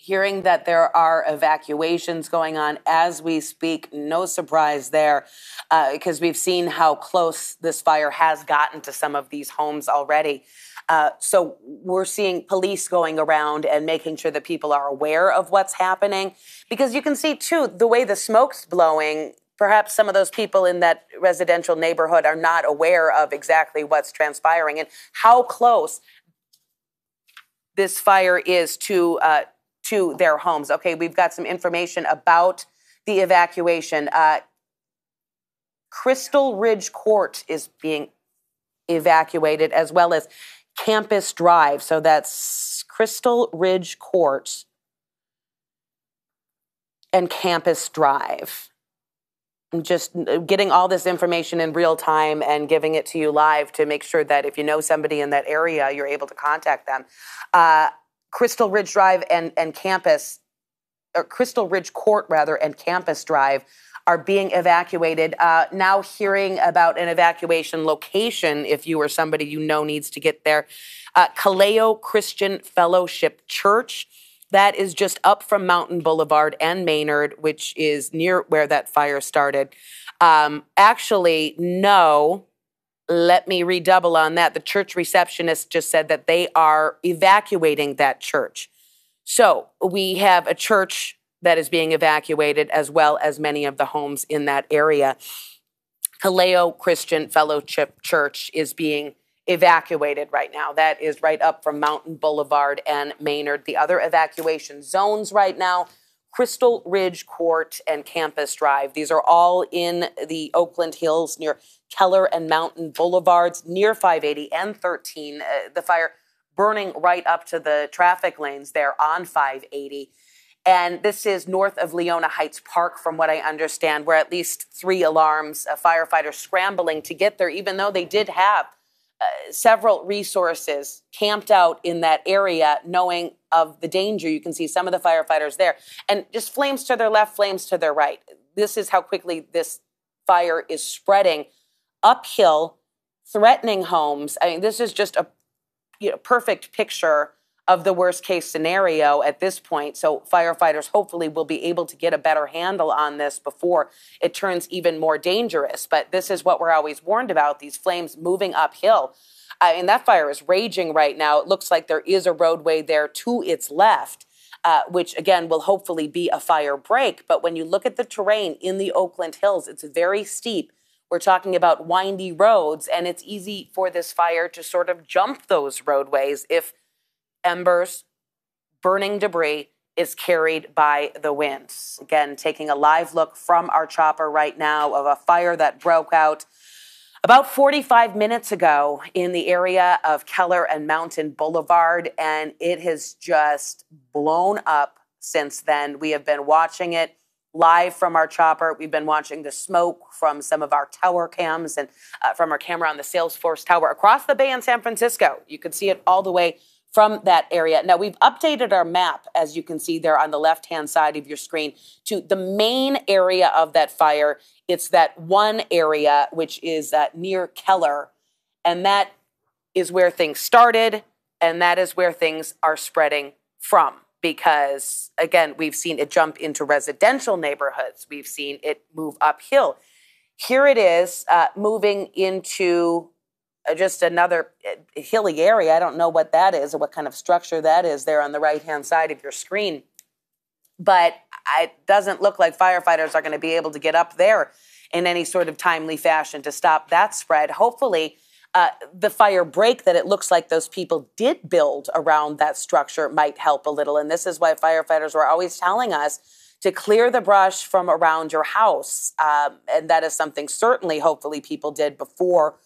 Hearing that there are evacuations going on as we speak, no surprise there, because we've seen how close this fire has gotten to some of these homes already. So we're seeing police going around and making sure that people are aware of what's happening, because you can see, too, the way the smoke's blowing. Perhaps some of those people in that residential neighborhood are not aware of exactly what's transpiring and how close this fire is to their homes. Okay, we've got some information about the evacuation. Crystal Ridge Court is being evacuated, as well as Campus Drive. So that's Crystal Ridge Court and Campus Drive. I'm just getting all this information in real time and giving it to you live to make sure that if you know somebody in that area, you're able to contact them. Crystal Ridge Drive and Campus, or Crystal Ridge Court, rather, and Campus Drive are being evacuated. Now hearing about an evacuation location, if you or somebody you know needs to get there. Kaleo Christian Fellowship Church. That is just up from Mountain Boulevard and Maynard, which is near where that fire started. Actually, no. Let me redouble on that. The church receptionist just said that they are evacuating that church. So we have a church that is being evacuated, as well as many of the homes in that area. Kaleo Christian Fellowship Church is being evacuated right now. That is right up from Mountain Boulevard and Maynard. The other evacuation zones right now, Crystal Ridge Court and Campus Drive. These are all in the Oakland Hills near Keller and Mountain Boulevards, near 580 and 13. The fire burning right up to the traffic lanes there on 580. And this is north of Leona Heights Park, from what I understand, where at least 3 alarms, firefighters scrambling to get there, even though they did have several resources camped out in that area, knowing of the danger. You can see some of the firefighters there, and just flames to their left, flames to their right. This is how quickly this fire is spreading uphill, threatening homes. I mean, this is just a perfect picture of the worst case scenario at this point. So firefighters hopefully will be able to get a better handle on this before it turns even more dangerous. But this is what we're always warned about, these flames moving uphill. I mean, that fire is raging right now. It looks like there is a roadway there to its left, which again will hopefully be a fire break. But when you look at the terrain in the Oakland Hills, it's very steep. We're talking about windy roads, and it's easy for this fire to sort of jump those roadways if embers, burning debris is carried by the winds. Again, taking a live look from our chopper right now of a fire that broke out about 45 minutes ago in the area of Keller and Mountain Boulevard, and it has just blown up since then. We have been watching it live from our chopper. We've been watching the smoke from some of our tower cams and from our camera on the Salesforce Tower across the bay in San Francisco. You can see it all the way from that area. Now, we've updated our map, as you can see there on the left-hand side of your screen, to the main area of that fire. It's that one area which is near Keller, and that is where things started, and that is where things are spreading from. Because, again, we've seen it jump into residential neighborhoods. We've seen it move uphill. Here it is moving into just another hilly area. I don't know what that is or what kind of structure that is there on the right-hand side of your screen. But it doesn't look like firefighters are going to be able to get up there in any sort of timely fashion to stop that spread. Hopefully, the fire break that it looks like those people did build around that structure might help a little. And this is why firefighters were always telling us to clear the brush from around your house. And that is something certainly, hopefully, people did before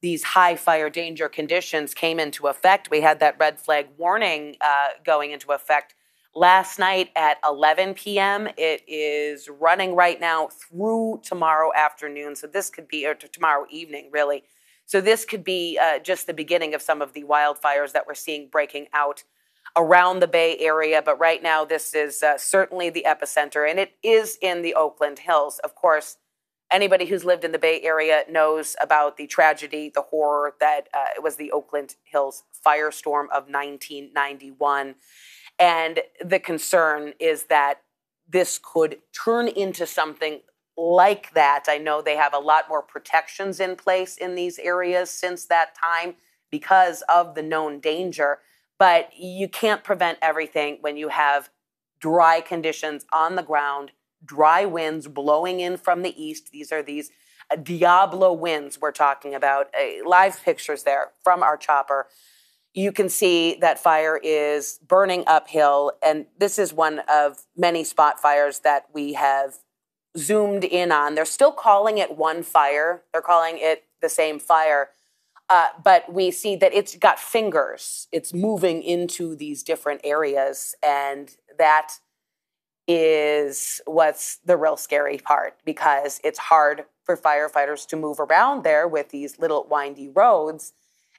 these high fire danger conditions came into effect. We had that red flag warning going into effect last night at 11 p.m. It is running right now through tomorrow afternoon. So this could be, or tomorrow evening, really. So this could be just the beginning of some of the wildfires that we're seeing breaking out around the Bay Area. But right now, this is certainly the epicenter, and it is in the Oakland Hills. Of course, anybody who's lived in the Bay Area knows about the tragedy, the horror that it was the Oakland Hills firestorm of 1991. And the concern is that this could turn into something like that. I know they have a lot more protections in place in these areas since that time because of the known danger. But you can't prevent everything when you have dry conditions on the ground, dry winds blowing in from the east. These are these Diablo winds we're talking about. Live pictures there from our chopper. You can see that fire is burning uphill, and this is one of many spot fires that we have zoomed in on. They're still calling it one fire. They're calling it the same fire, but we see that it's got fingers. It's moving into these different areas, and that is what's the real scary part, because it's hard for firefighters to move around there with these little windy roads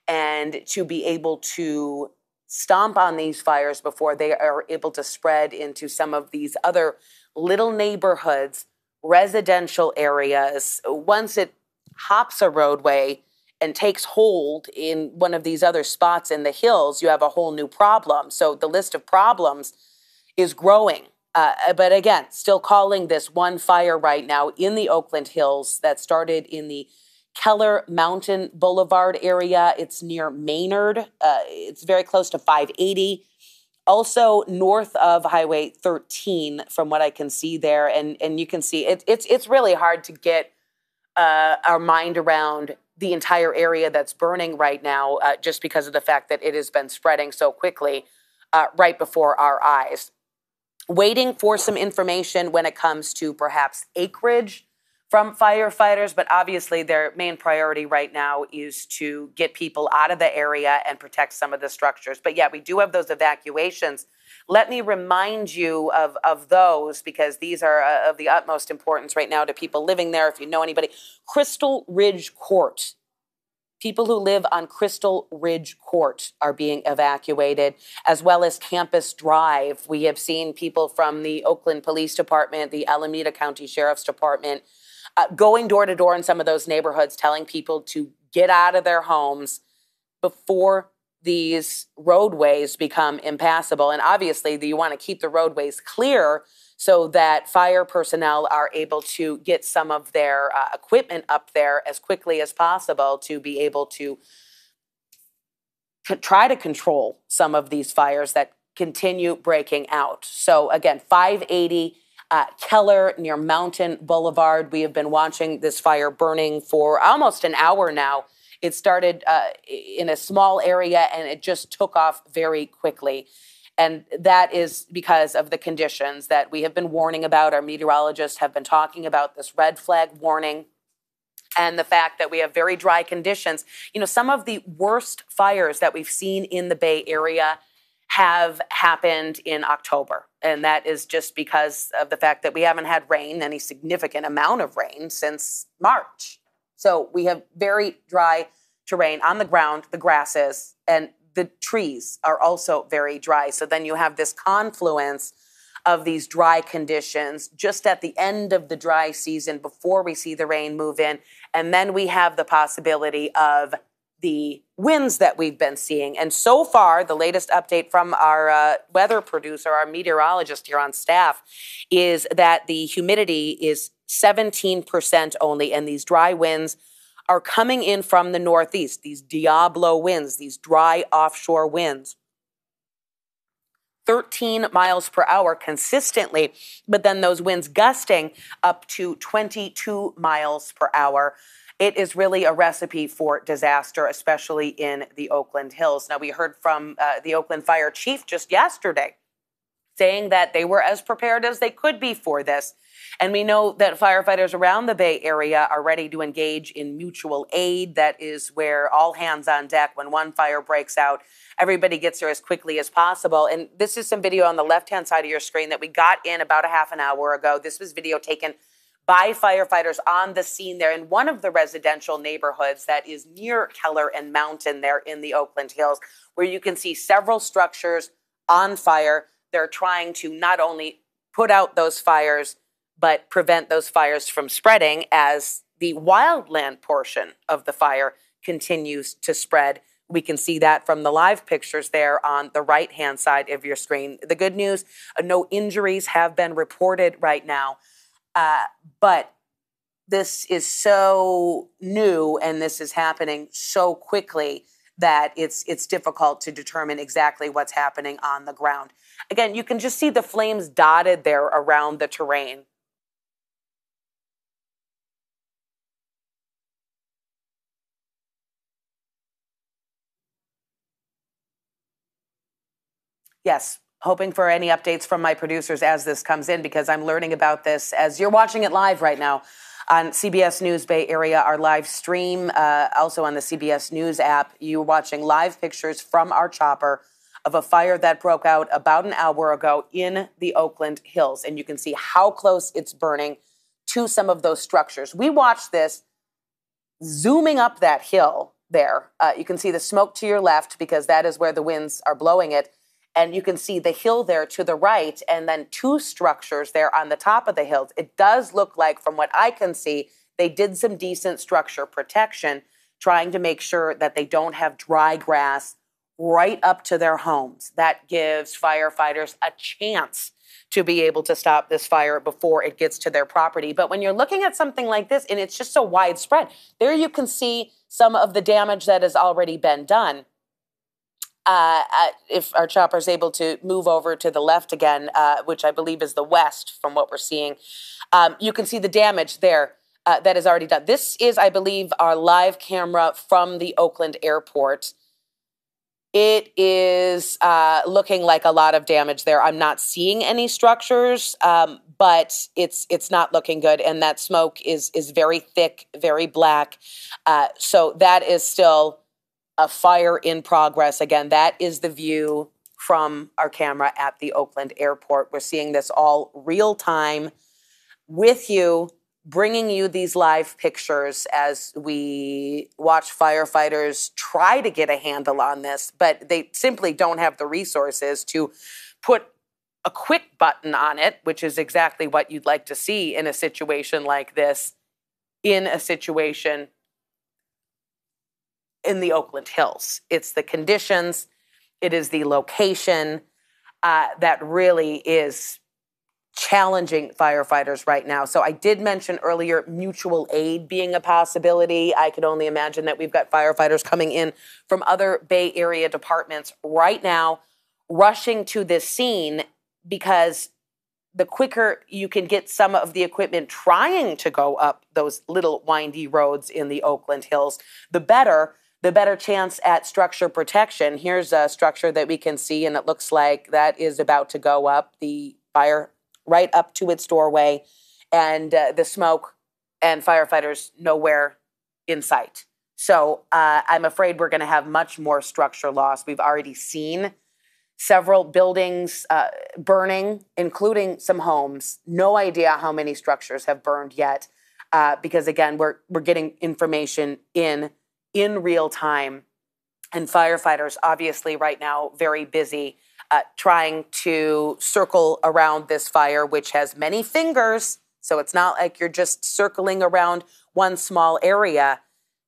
and to be able to stomp on these fires before they are able to spread into some of these other little neighborhoods, residential areas. Once it hops a roadway and takes hold in one of these other spots in the hills, you have a whole new problem. So the list of problems is growing. But again, still calling this one fire right now in the Oakland Hills that started in the Keller Mountain Boulevard area. It's near Maynard. It's very close to 580. Also north of Highway 13, from what I can see there. And you can see it's really hard to get our mind around the entire area that's burning right now, just because of the fact that it has been spreading so quickly right before our eyes. Waiting for some information when it comes to perhaps acreage from firefighters, but obviously their main priority right now is to get people out of the area and protect some of the structures. But yeah, we do have those evacuations. Let me remind you of those, because these are of the utmost importance right now to people living there. If you know anybody, Crystal Ridge Court. People who live on Crystal Ridge Court are being evacuated, as well as Campus Drive. We have seen people from the Oakland Police Department, the Alameda County Sheriff's Department, going door to door in some of those neighborhoods, telling people to get out of their homes before these roadways become impassable. And obviously, you want to keep the roadways clear so that fire personnel are able to get some of their equipment up there as quickly as possible to be able to try to control some of these fires that continue breaking out. So again, 580 Keller near Mountain Boulevard. We have been watching this fire burning for almost an hour now. It started in a small area and it just took off very quickly. And that is because of the conditions that we have been warning about. Our meteorologists have been talking about this red flag warning and the fact that we have very dry conditions. You know, some of the worst fires that we've seen in the Bay Area have happened in October. And that is just because of the fact that we haven't had rain, any significant amount of rain, since March. So we have very dry terrain on the ground, the grasses, and the trees are also very dry. So then you have this confluence of these dry conditions just at the end of the dry season before we see the rain move in. And then we have the possibility of the winds that we've been seeing. And so far, the latest update from our weather producer, our meteorologist here on staff, is that the humidity is 17% only, and these dry winds are coming in from the northeast, these Diablo winds, these dry offshore winds. 13 miles per hour consistently, but then those winds gusting up to 22 miles per hour. It is really a recipe for disaster, especially in the Oakland Hills. Now, we heard from the Oakland Fire Chief just yesterday saying that they were as prepared as they could be for this. And we know that firefighters around the Bay Area are ready to engage in mutual aid. That is where all hands on deck, when one fire breaks out, everybody gets there as quickly as possible. And this is some video on the left-hand side of your screen that we got in about a half an hour ago. This was video taken by firefighters on the scene there in one of the residential neighborhoods that is near Keller and Mountain there in the Oakland Hills, where you can see several structures on fire. They're trying to not only put out those fires, but prevent those fires from spreading as the wildland portion of the fire continues to spread. We can see that from the live pictures there on the right-hand side of your screen. The good news, no injuries have been reported right now, but this is so new and this is happening so quickly that it's difficult to determine exactly what's happening on the ground. Again, you can just see the flames dotted there around the terrain. Yes, hoping for any updates from my producers as this comes in, because I'm learning about this as you're watching it live right now on CBS News Bay Area, our live stream, also on the CBS News app. You're watching live pictures from our chopper of a fire that broke out about an hour ago in the Oakland Hills. And you can see how close it's burning to some of those structures. We watched this zooming up that hill there. You can see the smoke to your left because that is where the winds are blowing it. And you can see the hill there to the right, and then two structures there on the top of the hills. It does look like, from what I can see, they did some decent structure protection, trying to make sure that they don't have dry grass right up to their homes. That gives firefighters a chance to be able to stop this fire before it gets to their property. But when you're looking at something like this, and it's just so widespread, there you can see some of the damage that has already been done. If our chopper is able to move over to the left again, which I believe is the west from what we're seeing, you can see the damage there that is already done. This is, I believe, our live camera from the Oakland airport. It is looking like a lot of damage there. I'm not seeing any structures, but it's not looking good. And that smoke is very thick, very black. So that is still a fire in progress. Again, that is the view from our camera at the Oakland airport. We're seeing this all real time with you, bringing you these live pictures as we watch firefighters try to get a handle on this, but they simply don't have the resources to put a quick button on it, which is exactly what you'd like to see in a situation like this, in a situation in the Oakland Hills. It's the conditions, it is the location that really is challenging firefighters right now. So I did mention earlier mutual aid being a possibility. I could only imagine that we've got firefighters coming in from other Bay Area departments right now, rushing to this scene, because the quicker you can get some of the equipment trying to go up those little windy roads in the Oakland Hills, the better chance at structure protection. Here's a structure that we can see, and it looks like that is about to go up. The fire right up to its doorway, and the smoke and firefighters nowhere in sight. So I'm afraid we're going to have much more structure loss. We've already seen several buildings burning, including some homes. No idea how many structures have burned yet, because again, we're getting information in real time, and firefighters obviously right now very busy trying to circle around this fire, which has many fingers. So it's not like you're just circling around one small area,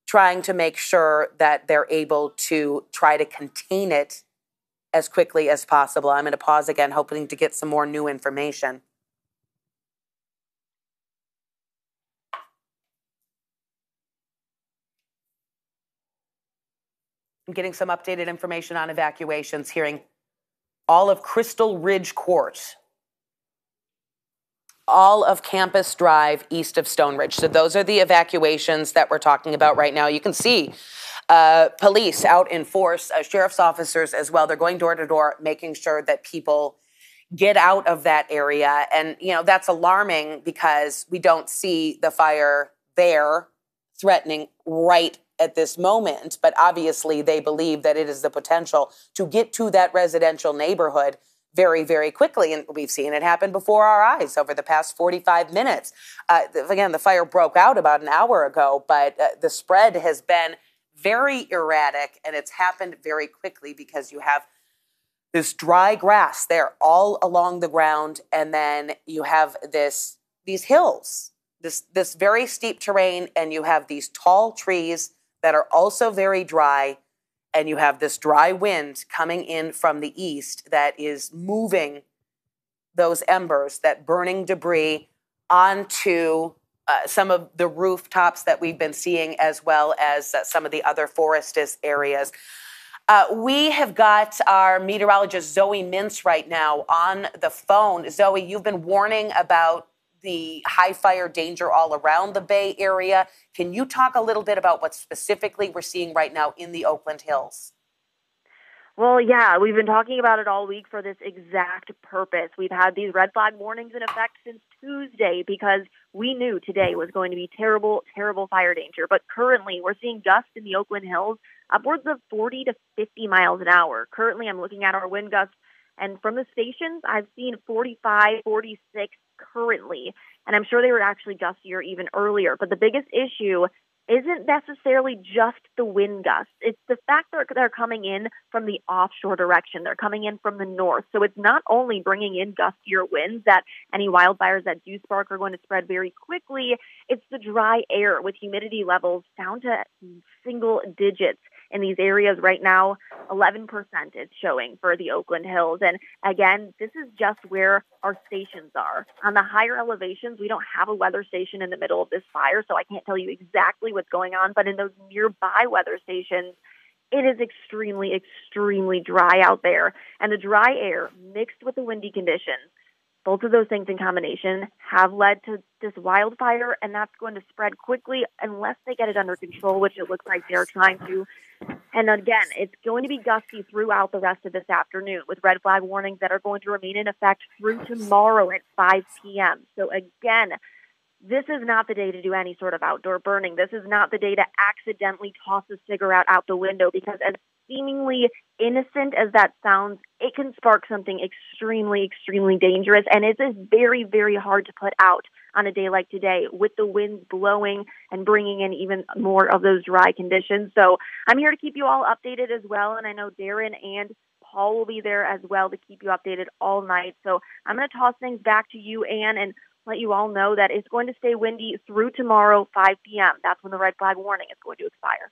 trying to make sure that they're able to try to contain it as quickly as possible. I'm going to pause again, hoping to get some more new information. I'm getting some updated information on evacuations, hearing all of Crystal Ridge Court, all of Campus Drive east of Stone Ridge. So those are the evacuations that we're talking about right now. You can see police out in force, sheriff's officers as well. They're going door to door, making sure that people get out of that area. And, you know, that's alarming because we don't see the fire there threatening right at this moment, but obviously they believe that it is the potential to get to that residential neighborhood very, very quickly. And we've seen it happen before our eyes over the past 45 minutes. Again, the fire broke out about an hour ago, but the spread has been very erratic, and it's happened very quickly because you have this dry grass there all along the ground, and then you have these hills, this very steep terrain, and you have these tall trees that are also very dry, and you have this dry wind coming in from the east that is moving those embers, that burning debris, onto some of the rooftops that we've been seeing, as well as some of the other forested areas. We have got our meteorologist Zoe Mintz right now on the phone. Zoe, you've been warning about the high fire danger all around the Bay Area. Can you talk a little bit about what specifically we're seeing right now in the Oakland Hills? Well, yeah, we've been talking about it all week for this exact purpose. We've had these red flag warnings in effect since Tuesday because we knew today was going to be terrible, terrible fire danger. But currently, we're seeing gusts in the Oakland Hills upwards of 40 to 50 miles an hour. Currently, I'm looking at our wind gusts, and from the stations, I've seen 45, 46 currently. And I'm sure they were actually gustier even earlier. But the biggest issue isn't necessarily just the wind gusts. It's the fact that they're coming in from the offshore direction. They're coming in from the north. So it's not only bringing in gustier winds that any wildfires that do spark are going to spread very quickly, it's the dry air with humidity levels down to single digits in these areas right now. 11% is showing for the Oakland Hills. And again, this is just where our stations are. On the higher elevations, we don't have a weather station in the middle of this fire, so I can't tell you exactly what's going on. But in those nearby weather stations, it is extremely, extremely dry out there. And the dry air mixed with the windy conditions, both of those things in combination have led to this wildfire, and that's going to spread quickly unless they get it under control, which it looks like they're trying to. And again, it's going to be gusty throughout the rest of this afternoon with red flag warnings that are going to remain in effect through tomorrow at 5 p.m. So again, this is not the day to do any sort of outdoor burning. This is not the day to accidentally toss a cigarette out the window, because as seemingly innocent as that sounds, it can spark something extremely, extremely dangerous. And it is very, very hard to put out on a day like today with the winds blowing and bringing in even more of those dry conditions. So I'm here to keep you all updated as well. And I know Darren and Paul will be there as well to keep you updated all night. So I'm going to toss things back to you, Ann, and let you all know that it's going to stay windy through tomorrow, 5 p.m. That's when the red flag warning is going to expire.